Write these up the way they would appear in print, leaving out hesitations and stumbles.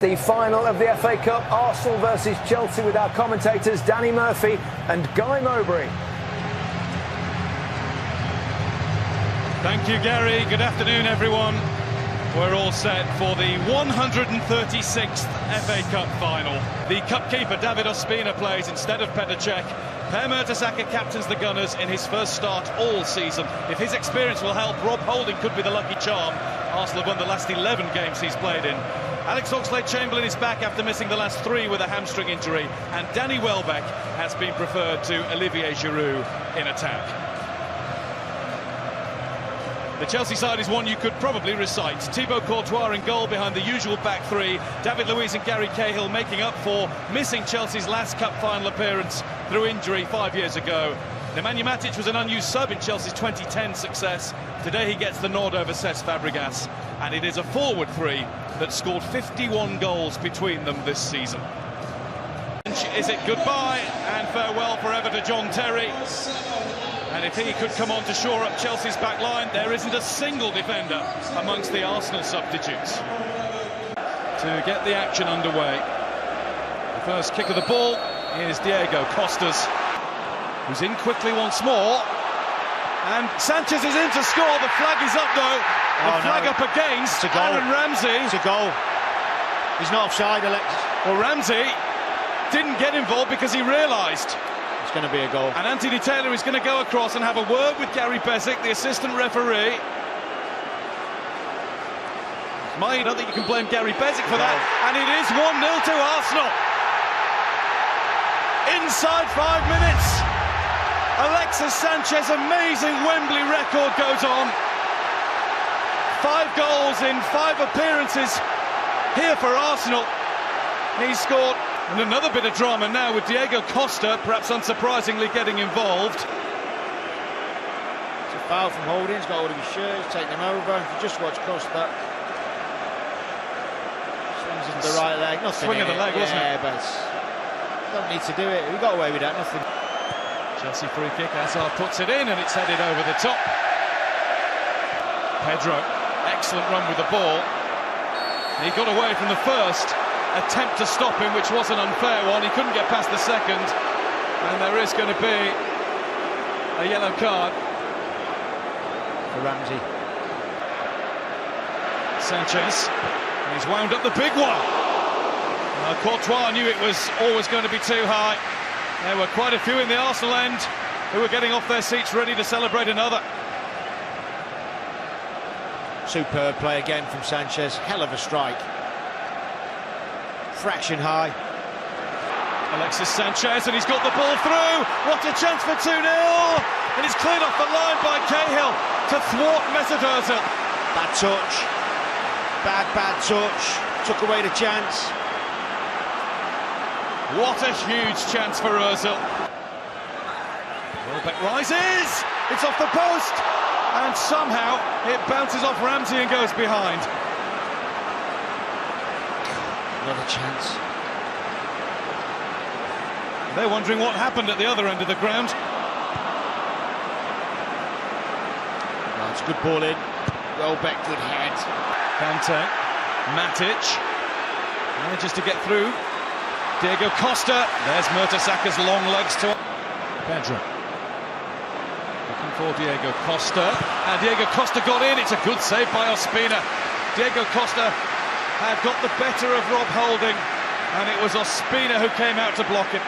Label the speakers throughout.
Speaker 1: The final of the FA Cup, Arsenal versus Chelsea, with our commentators Danny Murphy and Guy Mowbray.
Speaker 2: Thank you, Gary. Good afternoon, everyone. We're all set for the 136th FA Cup final. The cup keeper, David Ospina, plays instead of Petr Cech. Per Mertesacker captains the Gunners in his first start all season. If his experience will help, Rob Holding could be the lucky charm. Arsenal have won the last 11 games he's played in. Alex Oxlade-Chamberlain is back after missing the last 3 with a hamstring injury, and Danny Welbeck has been preferred to Olivier Giroud in attack. The Chelsea side is one you could probably recite. Thibaut Courtois in goal behind the usual back 3. David Luiz and Gary Cahill making up for missing Chelsea's last cup final appearance through injury 5 years ago. Nemanja Matic was an unused sub in Chelsea's 2010 success. Today he gets the nod over Cesc Fabregas, and it is a forward 3 that scored 51 goals between them this season. Is it goodbye and farewell forever to John Terry? And if he could come on to shore up Chelsea's back line, there isn't a single defender amongst the Arsenal substitutes. To get the action underway, the first kick of the ball is Diego Costa's, who's in quickly once more. And Sanchez is in to score. The flag is up, though. The flag up against Aaron Ramsey.
Speaker 3: It's a goal. He's not offside, Alexis.
Speaker 2: Well, Ramsey didn't get involved because he realised
Speaker 3: it's going to be a goal.
Speaker 2: And Anthony Taylor is going to go across and have a word with Gary Bezic, the assistant referee. I don't think you can blame Gary Bezic for that. And it is 1-0 to Arsenal. Inside 5 minutes. Alexis Sanchez, amazing Wembley record goes on. 5 goals in 5 appearances here for Arsenal. He scored. And another bit of drama now with Diego Costa, perhaps unsurprisingly, getting involved.
Speaker 3: It's a foul from Holding. He's got hold of his shirt, he's taken him over. If you just watch Costa, swings into the right leg. Nothing.
Speaker 2: Swing of the leg, wasn't it?
Speaker 3: Yeah, but don't need to do it. We got away with that. Nothing.
Speaker 2: Chelsea free kick. Hazard puts it in, and it's headed over the top. Pedro, excellent run with the ball. He got away from the first attempt to stop him, which was an unfair one. He couldn't get past the second, and there is going to be a yellow card
Speaker 3: for Ramsey.
Speaker 2: Sanchez, he's wound up the big one. Courtois knew it was always going to be too high. There were quite a few in the Arsenal end who were getting off their seats ready to celebrate another.
Speaker 3: Superb play again from Sanchez. Hell of a strike. Fraction high.
Speaker 2: Alexis Sanchez, and he's got the ball through. What a chance for 2-0, and it's cleared off the line by Cahill to thwart Mesut Ozil.
Speaker 3: Bad touch. Bad touch. Took away the chance.
Speaker 2: What a huge chance for Ozil. Welbeck rises. It's off the post, and somehow it bounces off Ramsey and goes behind.
Speaker 3: Not a chance.
Speaker 2: They're wondering what happened at the other end of the ground.
Speaker 3: Well, it's a good ball in. Welbeck, good head.
Speaker 2: Kante, Matic manages to get through. Diego Costa. There's Mertesacker's long legs to Pedro. Looking for Diego Costa. And Diego Costa got in. It's a good save by Ospina. Diego Costa had got the better of Rob Holding, and it was Ospina who came out to block him.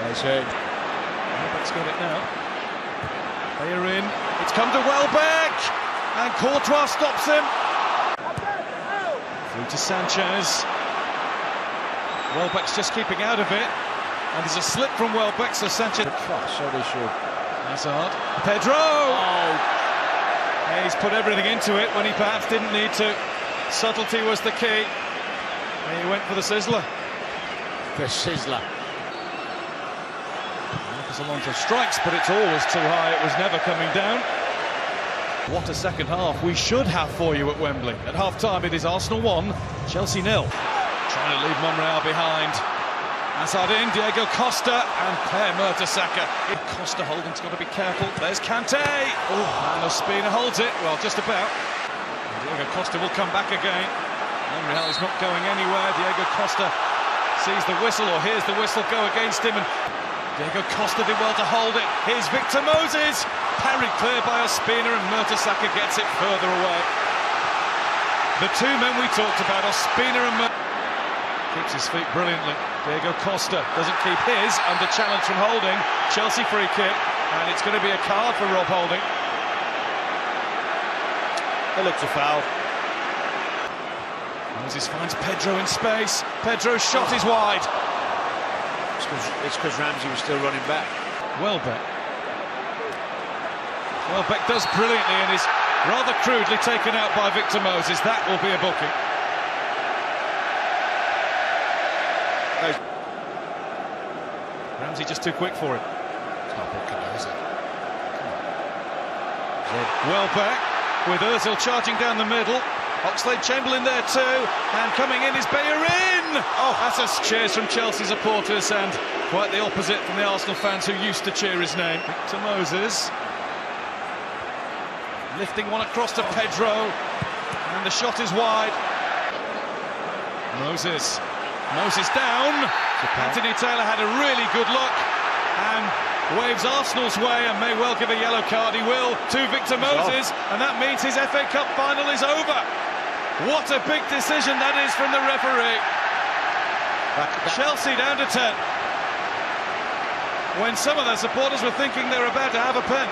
Speaker 3: There's it.
Speaker 2: Welbeck's got it now. They are in. It's come to Welbeck, and Courtois stops him. Through to Sanchez. Welbeck's just keeping out of it, and there's a slip from Welbeck, so Sanchez.
Speaker 3: So they should.
Speaker 2: Hazard. Pedro!
Speaker 3: Oh.
Speaker 2: He's put everything into it when he perhaps didn't need to. Subtlety was the key. He went for the sizzler.
Speaker 3: The sizzler.
Speaker 2: Marcus Alonso strikes, but it's always too high. It was never coming down. What a second half we should have for you at Wembley. At half-time, it is Arsenal 1, Chelsea 0. Trying to leave Monreal behind. Hazard in, Diego Costa and Per Mertesacker. Costa Holding's got to be careful. There's Kante. Oh, and Ospina holds it. Well, just about. Costa will come back again. Monreal is not going anywhere. Diego Costa sees the whistle, or hears the whistle go against him, and Diego Costa did well to hold it. Here's Victor Moses, parried clear by Ospina, and Mertesacker gets it further away. The two men we talked about, Ospina and keeps his feet brilliantly. Diego Costa doesn't keep his, under challenge from Holding. Chelsea free kick, and it's going to be a card for Rob Holding.
Speaker 3: It looks a foul.
Speaker 2: Moses finds Pedro in space. Pedro's shot is wide.
Speaker 3: It's because Ramsey was still running back.
Speaker 2: Welbeck does brilliantly and is rather crudely taken out by Victor Moses. That will be a booking. Ramsey just too quick for him.
Speaker 3: It's not booking though, is it?
Speaker 2: Welbeck with Ozil charging down the middle. Oxlade-Chamberlain there too, and coming in is Bellerin! Oh, that's us cheers from Chelsea supporters, and quite the opposite from the Arsenal fans who used to cheer his name. Victor Moses lifting one across to Pedro, and the shot is wide. Moses down. Anthony Taylor had a really good look and waves Arsenal's way, and may well give a yellow card. He will to Victor Moses, and that means his FA Cup final is over. What a big decision that is from the referee. Chelsea down to 10. When some of their supporters were thinking they were about to have a pen.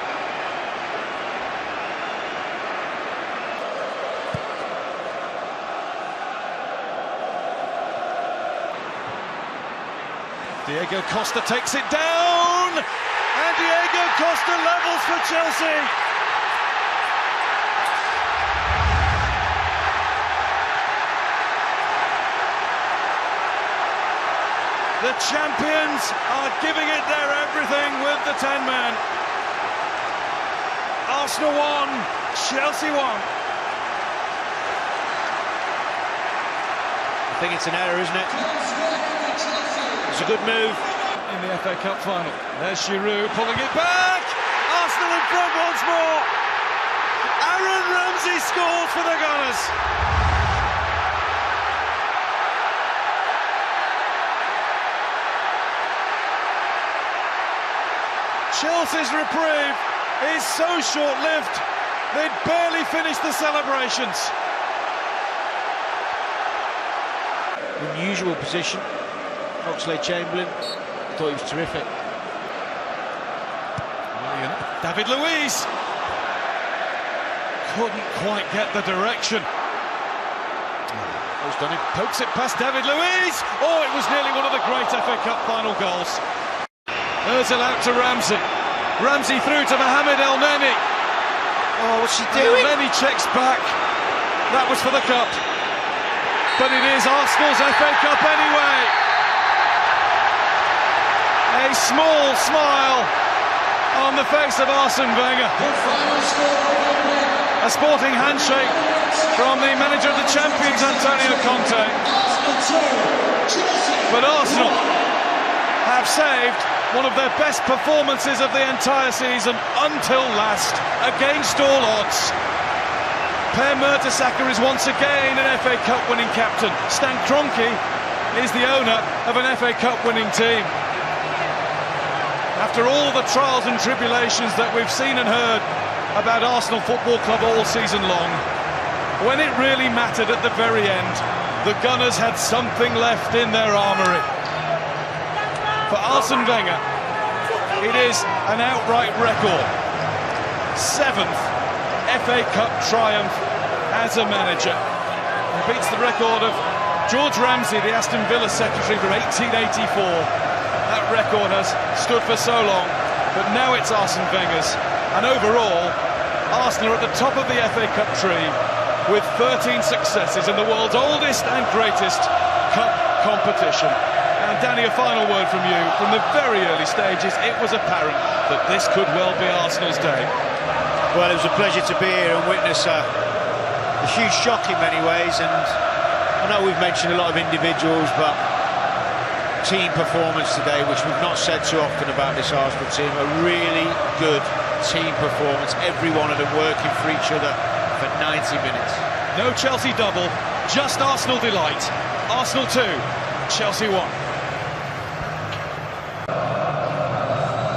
Speaker 2: Diego Costa takes it down, and Diego Costa levels for Chelsea. The champions are giving it their everything with the 10-man. Arsenal won, Chelsea won.
Speaker 3: I think it's an error, isn't it? It's a good move.
Speaker 2: In the FA Cup final. There's Giroud pulling it back. Arsenal in front once more. Aaron Ramsey scores for the Gunners. Chelsea's reprieve is so short-lived, they'd barely finished the celebrations.
Speaker 3: Unusual position. Oxlade-Chamberlain, thought he was terrific.
Speaker 2: David Luiz couldn't quite get the direction.
Speaker 3: He's done it.
Speaker 2: Pokes it past David Luiz. Oh, it was nearly one of the great FA Cup final goals. Ozil out to Ramsey. Ramsey through to Mohamed El Neni.
Speaker 3: Oh, what's he doing?
Speaker 2: El Neni checks back. That was for the cup. But it is Arsenal's FA Cup anyway. A small smile on the face of Arsene Wenger. A sporting handshake from the manager of the champions, Antonio Conte. But Arsenal have saved one of their best performances of the entire season until last, against all odds. Per Mertesacker is once again an FA Cup winning captain. Stan Kroenke is the owner of an FA Cup winning team. After all the trials and tribulations that we've seen and heard about Arsenal Football Club all season long, when it really mattered at the very end, the Gunners had something left in their armoury. For Arsene Wenger, it is an outright record. 7th FA Cup triumph as a manager. He beats the record of George Ramsey, the Aston Villa secretary, from 1884. That record has stood for so long, but now it's Arsene Wenger's. And overall, Arsenal are at the top of the FA Cup tree with 13 successes in the world's oldest and greatest cup competition. And Danny, a final word from you. From the very early stages, it was apparent that this could well be Arsenal's day.
Speaker 3: Well, it was a pleasure to be here and witness a huge shock in many ways. And I know we've mentioned a lot of individuals, but team performance today, which we've not said too often about this Arsenal team, a really good team performance. Every one of them working for each other for 90 minutes.
Speaker 2: No Chelsea double, just Arsenal delight. Arsenal 2, Chelsea 1.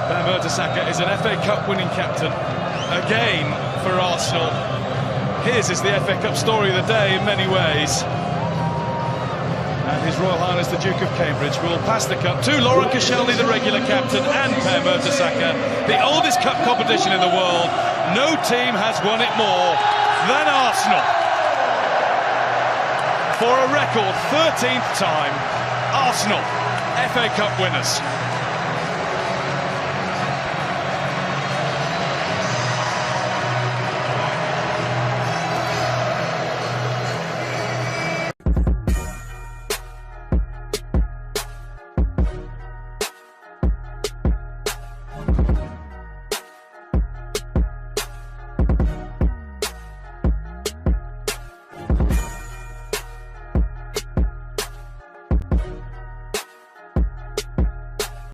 Speaker 2: Per Mertesacker is an FA Cup winning captain, again for Arsenal. His is the FA Cup story of the day in many ways. And His Royal Highness the Duke of Cambridge will pass the cup to Laurent Koscielny, the regular captain, and Per Mertesacker, the oldest cup competition in the world. No team has won it more than Arsenal. For a record 13th time, Arsenal FA Cup winners.